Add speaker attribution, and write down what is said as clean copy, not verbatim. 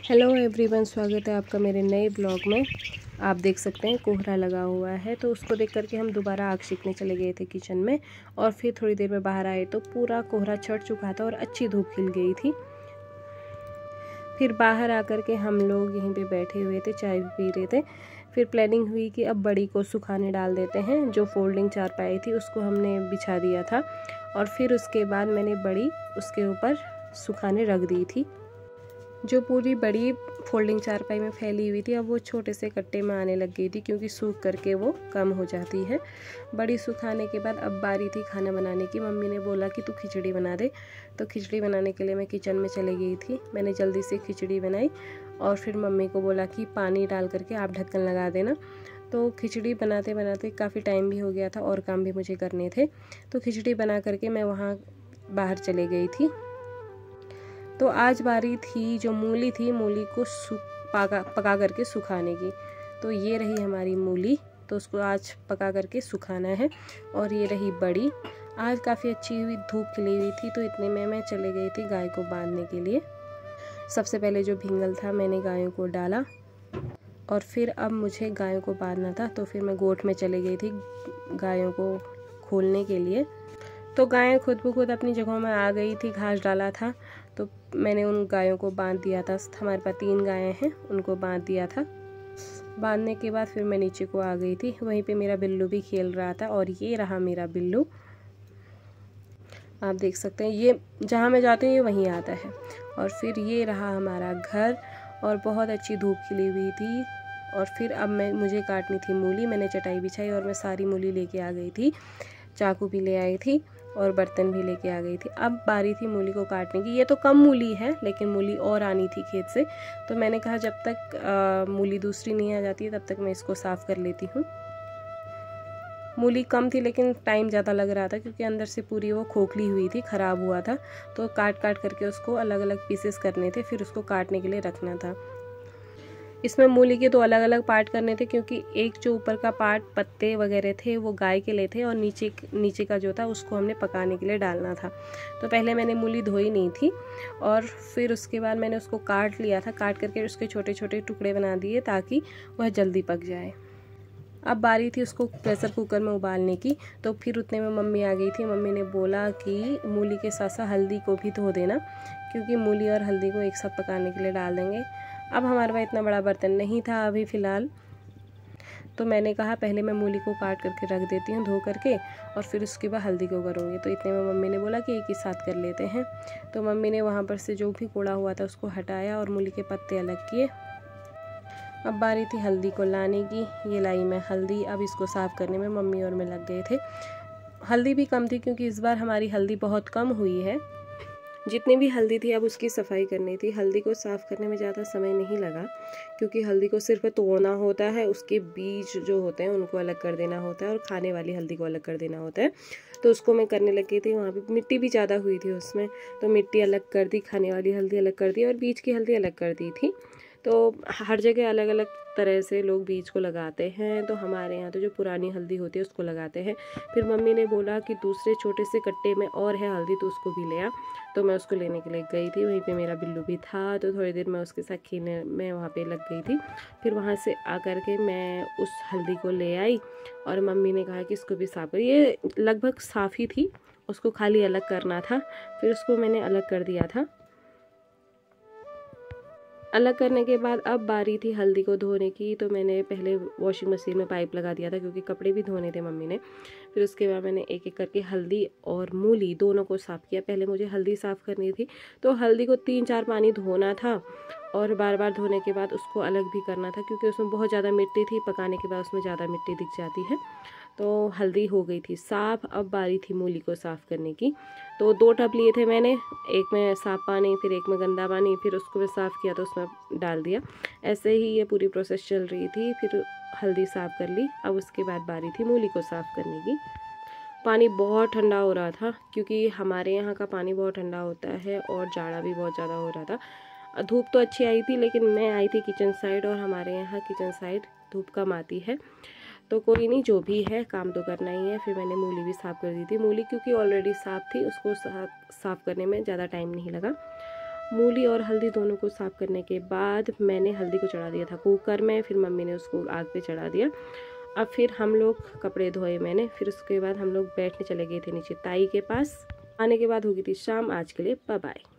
Speaker 1: Hello everyone, स्वागत है आपका मेरे नए ब्लॉग में। आप देख सकते हैं कोहरा लगा हुआ है, तो उसको देख करके हम दोबारा आग सेकने चले गए थे किचन में। और फिर थोड़ी देर में बाहर आए तो पूरा कोहरा चढ़ चुका था और अच्छी धूप खिल गई थी। फिर बाहर आकर के हम लोग यहीं पे बैठे हुए थे, चाय पी रहे थे। फिर प्लानिंग हुई कि अब बड़ी को सुखाने डाल देते हैं। जो फोल्डिंग चारपाई थी उसको हमने बिछा दिया था और फिर उसके बाद मैंने बड़ी उसके ऊपर सुखाने रख दी थी। जो पूरी बड़ी फोल्डिंग चारपाई में फैली हुई थी अब वो छोटे से कट्टे में आने लग गई थी, क्योंकि सूख करके वो कम हो जाती है। बड़ी सुखाने के बाद अब बारी थी खाना बनाने की। मम्मी ने बोला कि तू खिचड़ी बना दे, तो खिचड़ी बनाने के लिए मैं किचन में चली गई थी। मैंने जल्दी से खिचड़ी बनाई और फिर मम्मी को बोला कि पानी डाल करके आप ढक्कन लगा देना। तो खिचड़ी बनाते बनाते काफ़ी टाइम भी हो गया था और काम भी मुझे करने थे, तो खिचड़ी बना करके मैं वहाँ बाहर चले गई थी। तो आज बारी थी जो मूली थी, मूली को पका करके सुखाने की। तो ये रही हमारी मूली, तो उसको आज पका करके सुखाना है। और ये रही बड़ी, आज काफ़ी अच्छी हुई धूप खिली हुई थी, तो इतने में मैं चले गई थी गाय को बांधने के लिए। सबसे पहले जो भिंगल था मैंने गायों को डाला और फिर अब मुझे गायों को बांधना था, तो फिर मैं गोठ में चली गई थी गायों को खोलने के लिए। तो गायें खुद ब खुद अपनी जगहों में आ गई थी, घास डाला था तो मैंने उन गायों को बांध दिया था। हमारे पास 3 गायें हैं, उनको बांध दिया था। बांधने के बाद फिर मैं नीचे को आ गई थी। वहीं पे मेरा बिल्लू भी खेल रहा था और ये रहा मेरा बिल्लू। आप देख सकते हैं ये जहाँ मैं जाती हूँ ये वहीं आता है। और फिर ये रहा हमारा घर और बहुत अच्छी धूप खिली हुई थी। और फिर अब मुझे काटनी थी मूली। मैंने चटाई बिछाई और मैं सारी मूली लेके आ गई थी, चाकू भी ले आई थी और बर्तन भी लेके आ गई थी। अब बारी थी मूली को काटने की। ये तो कम मूली है लेकिन मूली और आनी थी खेत से, तो मैंने कहा जब तक मूली दूसरी नहीं आ जाती है तब तक मैं इसको साफ़ कर लेती हूँ। मूली कम थी लेकिन टाइम ज़्यादा लग रहा था, क्योंकि अंदर से पूरी वो खोखली हुई थी, ख़राब हुआ था। तो काट काट करके उसको अलग अलग पीसेस करने थे, फिर उसको काटने के लिए रखना था। इसमें मूली के 2 अलग अलग पार्ट करने थे, क्योंकि एक जो ऊपर का पार्ट पत्ते वगैरह थे वो गाय के लिए थे और नीचे का जो था उसको हमने पकाने के लिए डालना था। तो पहले मैंने मूली धोई नहीं थी और फिर उसके बाद मैंने उसको काट लिया था। काट करके उसके छोटे छोटे टुकड़े बना दिए ताकि वह जल्दी पक जाए। अब बारी थी उसको प्रेशर कुकर में उबालने की, तो फिर उतने में मम्मी आ गई थी। मम्मी ने बोला कि मूली के साथ साथ हल्दी को भी धो देना, क्योंकि मूली और हल्दी को एक साथ पकाने के लिए डाल देंगे। अब हमारे पास इतना बड़ा बर्तन नहीं था अभी फ़िलहाल, तो मैंने कहा पहले मैं मूली को काट करके रख देती हूँ धो करके और फिर उसके बाद हल्दी को करूँगी। तो इतने में मम्मी ने बोला कि एक ही साथ कर लेते हैं। तो मम्मी ने वहाँ पर से जो भी कूड़ा हुआ था उसको हटाया और मूली के पत्ते अलग किए। अब बारी थी हल्दी को लाने की। ये लाई मैं हल्दी। अब इसको साफ़ करने में मम्मी और मैं लग गए थे। हल्दी भी कम थी क्योंकि इस बार हमारी हल्दी बहुत कम हुई है। जितनी भी हल्दी थी अब उसकी सफाई करनी थी। हल्दी को साफ़ करने में ज़्यादा समय नहीं लगा, क्योंकि हल्दी को सिर्फ तोड़ना होता है, उसके बीज जो होते हैं उनको अलग कर देना होता है और खाने वाली हल्दी को अलग कर देना होता है। तो उसको मैं करने लगी थी। वहाँ पे मिट्टी भी ज़्यादा हुई थी उसमें, तो मिट्टी अलग कर दी, खाने वाली हल्दी अलग कर दी और बीज की हल्दी अलग कर दी थी। तो हर जगह अलग अलग तरह से लोग बीज को लगाते हैं। तो हमारे यहाँ तो जो पुरानी हल्दी होती है उसको लगाते हैं। फिर मम्मी ने बोला कि दूसरे छोटे से कट्टे में और है हल्दी, तो उसको भी ले आ। तो मैं उसको लेने के लिए गई थी। वहीं पे मेरा बिल्लू भी था, तो थोड़ी देर मैं उसके साथ खेलने में वहाँ पे लग गई थी। फिर वहाँ से आकर के मैं उस हल्दी को ले आई और मम्मी ने कहा कि इसको भी साफ़ कर। ये लगभग साफ़ ही थी, उसको खाली अलग करना था। फिर उसको मैंने अलग कर दिया था। अलग करने के बाद अब बारी थी हल्दी को धोने की। तो मैंने पहले वॉशिंग मशीन में पाइप लगा दिया था, क्योंकि कपड़े भी धोने थे मम्मी ने। फिर उसके बाद मैंने एक एक करके हल्दी और मूली दोनों को साफ़ किया। पहले मुझे हल्दी साफ़ करनी थी, तो हल्दी को 3-4 पानी धोना था और बार बार धोने के बाद उसको अलग भी करना था, क्योंकि उसमें बहुत ज़्यादा मिट्टी थी। पकाने के बाद उसमें ज़्यादा मिट्टी दिख जाती है। तो हल्दी हो गई थी साफ़। अब बारी थी मूली को साफ़ करने की। तो 2 टब लिए थे मैंने, एक में साफ़ पानी फिर एक में गंदा पानी। फिर उसको मैं साफ़ किया तो उसमें डाल दिया। ऐसे ही ये पूरी प्रोसेस चल रही थी। फिर हल्दी साफ़ कर ली। अब उसके बाद बारी थी मूली को साफ़ करने की। पानी बहुत ठंडा हो रहा था, क्योंकि हमारे यहाँ का पानी बहुत ठंडा होता है और जाड़ा भी बहुत ज़्यादा हो रहा था। धूप तो अच्छी आई थी, लेकिन मैं आई थी किचन साइड और हमारे यहाँ किचन साइड धूप कम आती है। तो कोई नहीं, जो भी है काम तो करना ही है। फिर मैंने मूली भी साफ़ कर दी थी। मूली क्योंकि ऑलरेडी साफ़ थी, उसको साफ़ करने में ज़्यादा टाइम नहीं लगा। मूली और हल्दी दोनों को साफ़ करने के बाद मैंने हल्दी को चढ़ा दिया था कुकर में, फिर मम्मी ने उसको आग पे चढ़ा दिया। अब फिर हम लोग कपड़े धोए मैंने, फिर उसके बाद हम लोग बैठने चले गए थे नीचे ताई के पास। आने के बाद हो गई थी शाम। आज के लिए बाय बाय।